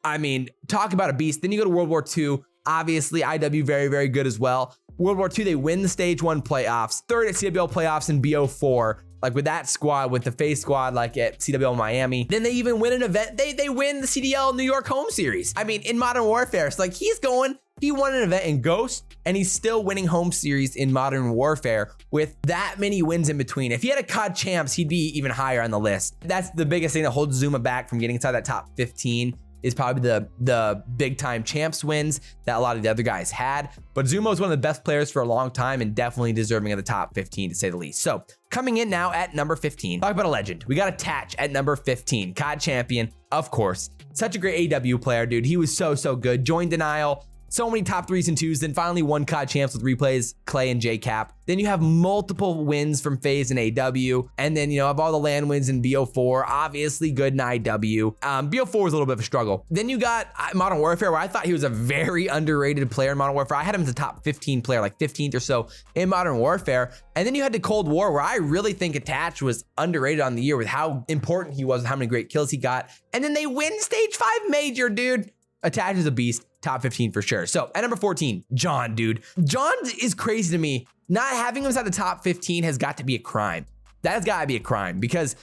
I mean, talk about a beast. Then you go to World War II. Obviously, IW very, very good as well. World War II, they win the Stage 1 playoffs. 3rd at CWL playoffs in BO4. Like with that squad, with the FaZe squad, like at CWL Miami. Then they even win an event. They win the CDL New York home series. I mean, in Modern Warfare, it's like he won an event in Ghost, and he's still winning home series in Modern Warfare with that many wins in between. If he had a CoD champs, he'd be even higher on the list. That's the biggest thing that holds Zuma back from getting inside that top 15. Is probably the big time champs wins that a lot of the other guys had. But Zuma is one of the best players for a long time, and definitely deserving of the top 15 to say the least. So coming in now at number 15, talk about a legend. We got Attach at number 15, CoD champion, of course. Such a great AW player, dude. He was so good. Joined Denial, So many top 3s and 2s. Then finally won CoD champs with replays, Clay and JCap. Then you have multiple wins from FaZe and AW. And then, you know, of all the LAN wins in BO4, obviously good in IW. BO4 was a little bit of a struggle. Then you got Modern Warfare, where I thought he was a very underrated player in Modern Warfare. I had him as a top 15 player, like 15th or so in Modern Warfare. And then you had the Cold War, where I really think Attach was underrated on the year with how important he was and how many great kills he got. And then they win stage 5 major, dude. Attach is a beast. Top 15 for sure. So at number 14, John, dude. John is crazy to me. Not having him at the top 15 has got to be a crime. That has got to be a crime because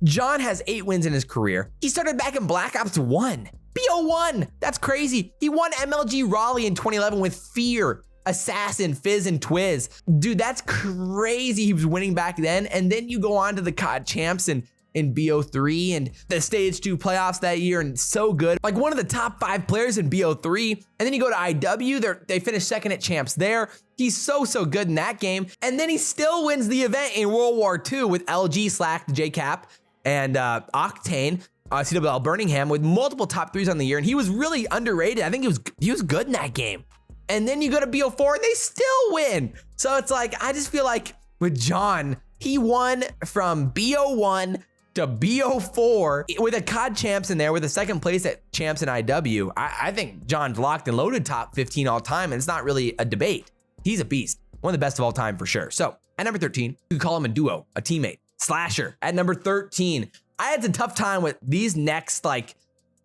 John has 8 wins in his career. He started back in Black Ops 1. BO1. That's crazy. He won MLG Raleigh in 2011 with Fear, Assassin, Fizz, and Twiz. Dude, that's crazy. He was winning back then. And then you go on to the COD champs and in BO3 and the stage 2 playoffs that year, and so good. Like one of the top 5 players in BO3. And then you go to IW, they finished second at champs there. He's so good in that game. And then he still wins the event in World War II with LG, Slack, JCap, and Octane, CWL Birmingham, with multiple top 3s on the year. And he was really underrated. I think he was good in that game. And then you go to BO4 and they still win. So it's like, I just feel like with John, he won from BO1 to BO4 with a COD champs in there with a second place at champs in IW. I think John's locked and loaded top 15 all time, and it's not really a debate. He's a beast. One of the best of all time for sure. So at number 13, you could call him a duo, a teammate. Slasher at number 13. I had a tough time with these next like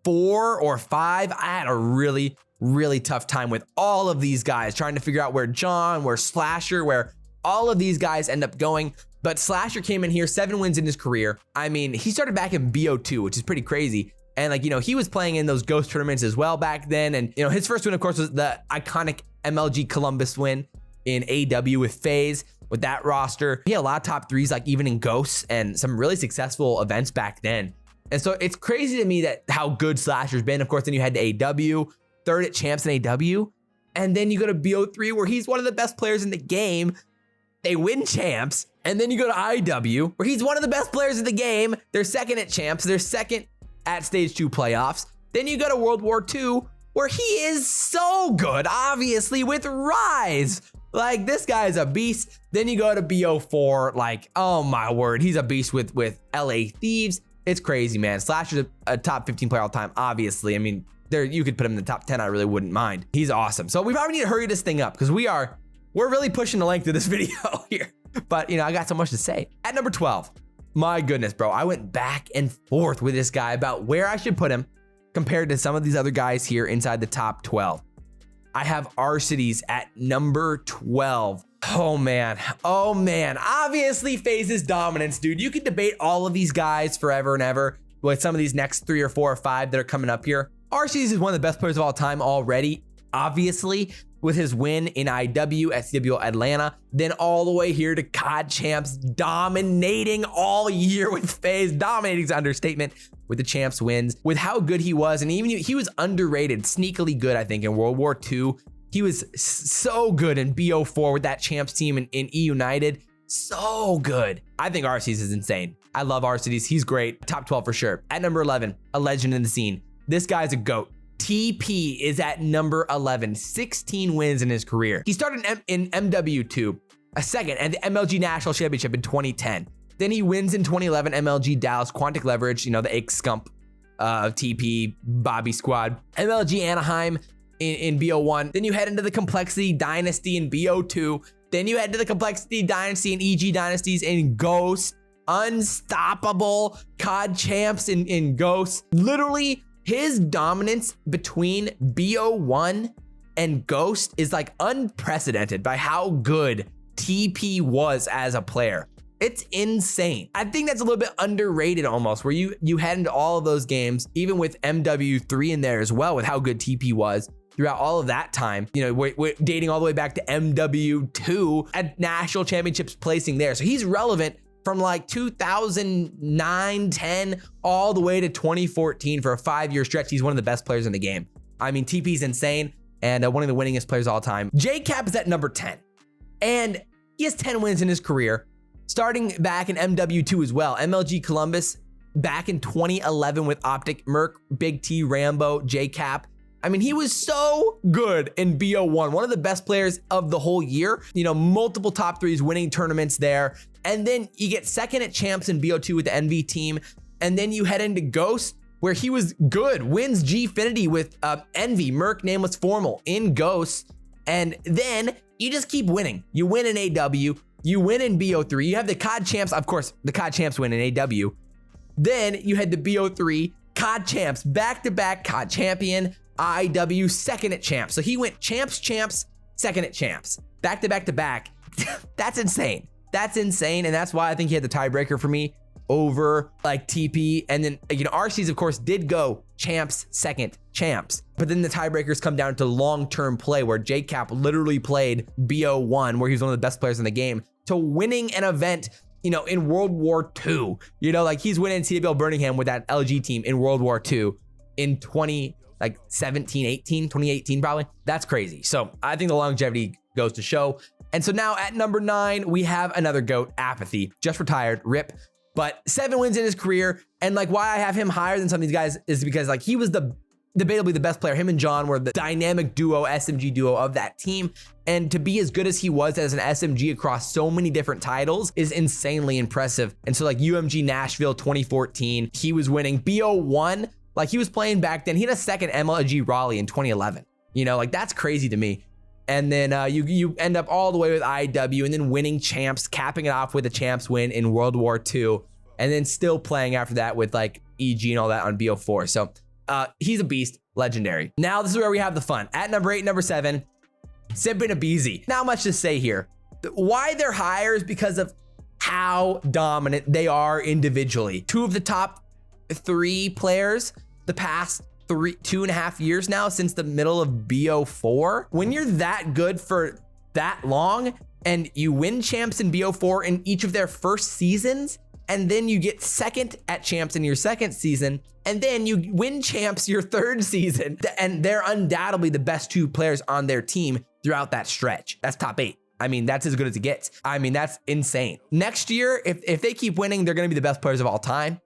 4 or 5. I had a really tough time with all of these guys, trying to figure out where John, where Slasher, where all of these guys end up going. But Slasher came in here, 7 wins in his career. I mean, he started back in BO2, which is pretty crazy. And like, you know, he was playing in those Ghost tournaments as well back then. And, you know, his first win, of course, was the iconic MLG Columbus win in AW with FaZe. With that roster, he had a lot of top 3s, like even in Ghosts, and some really successful events back then. And so it's crazy to me that how good Slasher's been. Of course, then you had to AW, 3rd at champs in AW. And then you go to BO3, where he's one of the best players in the game. They win champs. And then you go to IW, where he's one of the best players in the game. They're second at champs. They're second at stage 2 playoffs. Then you go to World War II, where he is so good, obviously, with Rise. Like, this guy's a beast. Then you go to BO4, like, oh my word, he's a beast with LA Thieves. It's crazy, man. Slasher's a top 15 player all time, obviously. I mean, you could put him in the top 10. I really wouldn't mind. He's awesome. So we probably need to hurry this thing up because we're really pushing the length of this video here. But, you know, I got so much to say. At number 12, my goodness, bro. I went back and forth with this guy about where I should put him compared to some of these other guys here inside the top 12. I have Arcides at number 12. Oh, man. Oh, man. Obviously, FaZe's dominance, dude. You could debate all of these guys forever and ever with some of these next 3 or 4 or 5 that are coming up here. Arcides is one of the best players of all time already, obviously, with his win in IW at CWL Atlanta, then all the way here to COD champs, dominating all year with FaZe. Dominating is an understatement with the champs wins, with how good he was. And even he was underrated, sneakily good, I think, in World War II. He was so good in BO4 with that champs team in E United. So good. I think Arcides is insane. I love Arcides. He's great. Top 12 for sure. At number 11, a legend in the scene. This guy's a GOAT. TP is at number 11, 16 wins in his career. He started in MW2, a second at the MLG National Championship in 2010. Then he wins in 2011 MLG Dallas Quantic Leverage, you know, the Scump, TP, Bobby Squad. MLG Anaheim in BO1. Then you head into the Complexity Dynasty in BO2. Then you head to the Complexity Dynasty and EG Dynasties in Ghost. Unstoppable COD champs in Ghost. Literally, his dominance between BO1 and Ghost is like unprecedented by how good TP was as a player. It's insane. I think that's a little bit underrated almost, where you head into all of those games, even with MW3 in there as well, with how good TP was throughout all of that time. You know, we're dating all the way back to MW2 at national championships placing there. So he's relevant from like 2009, 10, all the way to 2014 for a 5-year stretch. He's one of the best players in the game. I mean, TP's insane and one of the winningest players of all time. JCap is at number 10, and he has 10 wins in his career, starting back in MW2 as well. MLG Columbus back in 2011 with Optic, Merc, Big T, Rambo, JCap. I mean, he was so good in BO1, one of the best players of the whole year, you know, multiple top threes, winning tournaments there. And then you get second at champs in BO2 with the NV team. And then you head into Ghost, where he was good, wins Gfinity with Envy, Merc, Nameless, Formal in Ghost. And then you just keep winning. You win in AW, you win in BO3, you have the CoD champs, of course, the CoD champs win in AW. Then you had the BO3, CoD champs, back-to-back CoD champion, IW, second at champs. So he went champs, second at champs, back-to-back-to-back. That's insane. That's insane. And that's why I think he had the tiebreaker for me over like TP. And then, you know, RCs, of course, did go champs, second, champs. But then the tiebreakers come down to long-term play, where JCap literally played BO1, where he was one of the best players in the game, to winning an event, you know, in World War II. You know, like he's winning CWL Birmingham with that LG team in World War II in 2018 probably. That's crazy. So I think the longevity goes to show. And so now at number 9, we have another GOAT, Apathy, just retired, rip. But 7 wins in his career. And like why I have him higher than some of these guys is because like he was debatably the best player. Him and John were the dynamic duo, SMG duo of that team. And to be as good as he was as an SMG across so many different titles is insanely impressive. And so like UMG Nashville 2014, he was winning BO1. Like he was playing back then. He had a second MLG Raleigh in 2011. You know, like that's crazy to me. And then you end up all the way with IW and then winning champs, capping it off with a champs win in World War II. And then still playing after that with like EG and all that on BO4. So he's a beast, legendary. Now this is where we have the fun. At number 8, number 7, Simp and Abizi. Not much to say here. Why they're higher is because of how dominant they are individually. 2 of the top 3 players the past 2.5 years now, since the middle of BO4. When you're that good for that long and you win champs in BO4 in each of their first seasons, and then you get second at champs in your second season, and then you win champs your third season, and they're undoubtedly the best 2 players on their team throughout that stretch. That's top 8. I mean, that's as good as it gets. I mean, that's insane. Next year, if they keep winning, they're gonna be the best players of all time.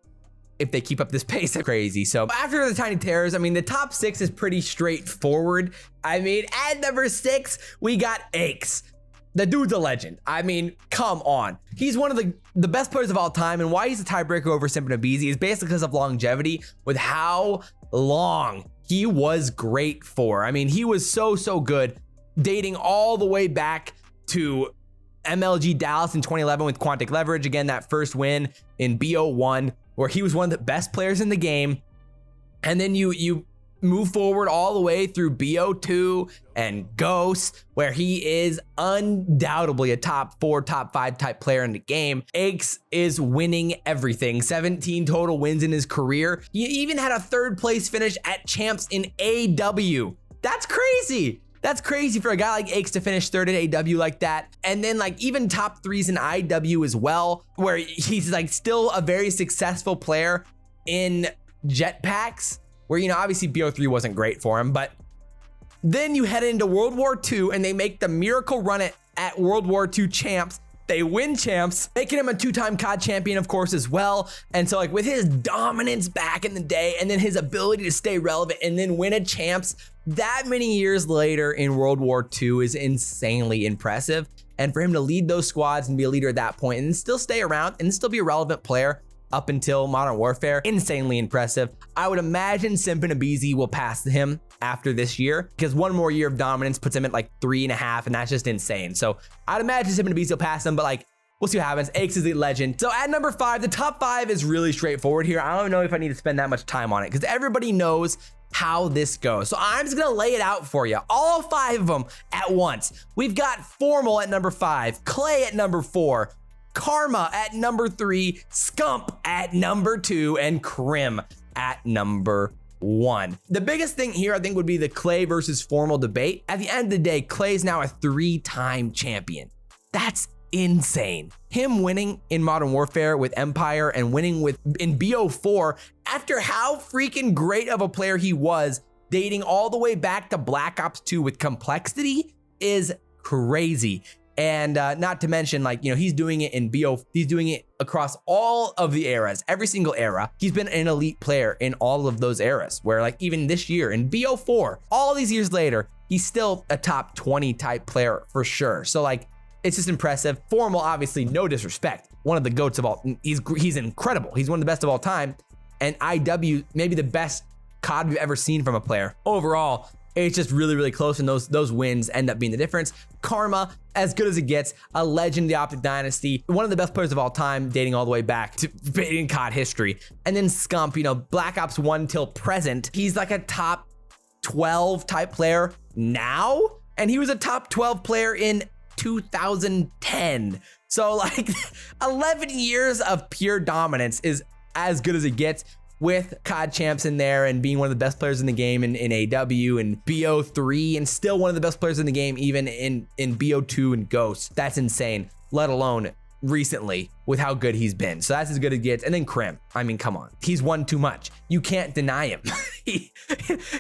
If they keep up this pace, it's crazy. So after the Tiny Terrors, I mean, the top 6 is pretty straightforward. I mean, at number 6, we got Aches. The dude's a legend. I mean, come on. He's one of the best players of all time, and why he's a tiebreaker over Simp and Abizi is basically because of longevity with how long he was great for. I mean, he was so good, dating all the way back to MLG Dallas in 2011 with Quantic Leverage. Again, that first win in BO1, where he was one of the best players in the game. And then you move forward all the way through BO2 and Ghost, where he is undoubtedly a top 4, top 5 type player in the game. Aches is winning everything. 17 total wins in his career. He even had a 3rd place finish at champs in AW. That's crazy. That's crazy for a guy like Aches to finish 3rd at AW like that. And then like even top 3s in IW as well, where he's like still a very successful player in jetpacks, where, you know, obviously BO3 wasn't great for him. But then you head into World War II and they make the miracle run at World War II champs. They win champs, making him a 2-time CoD champion, of course, as well. And so like with his dominance back in the day, and then his ability to stay relevant and then win a champs that many years later in World War II is insanely impressive. And for him to lead those squads and be a leader at that point and still stay around and still be a relevant player up until Modern Warfare, insanely impressive. I would imagine Simp and Abizi will pass him after this year, because 1 more year of dominance puts him at like 3.5, and that's just insane. So I'd imagine Simp and Abizi will pass him, but like, we'll see what happens. Aches is a legend. So at number 5, the top 5 is really straightforward here. I don't know if I need to spend that much time on it, because everybody knows how this goes. So I'm just gonna lay it out for you. All 5 of them at once. We've got Formal at number 5, Clay at number 4, Karma at number 3, Scump at number 2, and Crim at number 1. The biggest thing here, I think, would be the Clay versus Formal debate. At the end of the day, Clay's now a 3-time champion. That's insane. Him winning in Modern Warfare with Empire and winning in BO4 after how freaking great of a player he was, dating all the way back to Black Ops 2 with Complexity, is crazy. And not to mention, like, you know, he's doing it in BO, he's doing it across all of the eras, every single era. He's been an elite player in all of those eras, where like even this year in BO4, all these years later, he's still a top 20 type player for sure. So like, it's just impressive. Formal, obviously, no disrespect. One of the GOATs of all, he's incredible. He's one of the best of all time. And IW, maybe the best COD we've ever seen from a player. Overall, it's just really, really close, and those wins end up being the difference. Karma, as good as it gets, a legend of the Optic Dynasty, one of the best players of all time, dating all the way back to in COD history. And then Scump, you know, Black Ops 1 till present, he's like a top 12 type player now, and he was a top 12 player in 2010. So like 11 years of pure dominance is as good as it gets, with COD champs in there and being one of the best players in the game in AW and BO3, and still one of the best players in the game even in BO2 and Ghost. That's insane, let alone recently with how good he's been. So that's as good as it gets. And then Crim, I mean, come on, he's won too much. You can't deny him.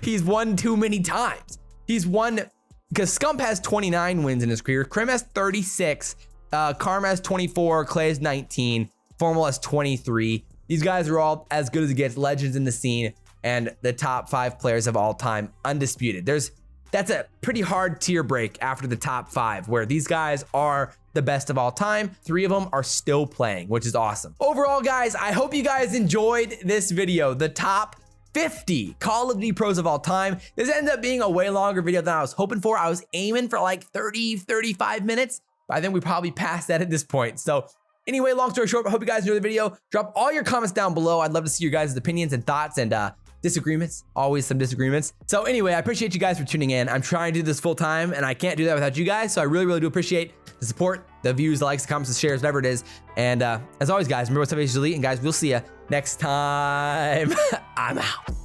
He's won too many times. He's won, because Scump has 29 wins in his career, Crim has 36, Karma has 24, Clay has 19, Formal has 23. These guys are all as good as it gets, legends in the scene, and the top 5 players of all time, undisputed. That's a pretty hard tier break after the top 5, where these guys are the best of all time. 3 of them are still playing, which is awesome. Overall, guys, I hope you guys enjoyed this video, the top 50 Call of Duty pros of all time. This ended up being a way longer video than I was hoping for. I was aiming for like 30, 35 minutes, but I think we probably passed that at this point. So anyway, long story short, I hope you guys enjoyed the video. Drop all your comments down below. I'd love to see your guys' opinions and thoughts and disagreements. Always some disagreements. So anyway, I appreciate you guys for tuning in. I'm trying to do this full time, and I can't do that without you guys. So I really, really do appreciate the support, the views, the likes, the comments, the shares, whatever it is. And as always, guys, remember what's up, Elite, and guys, we'll see you next time. I'm out.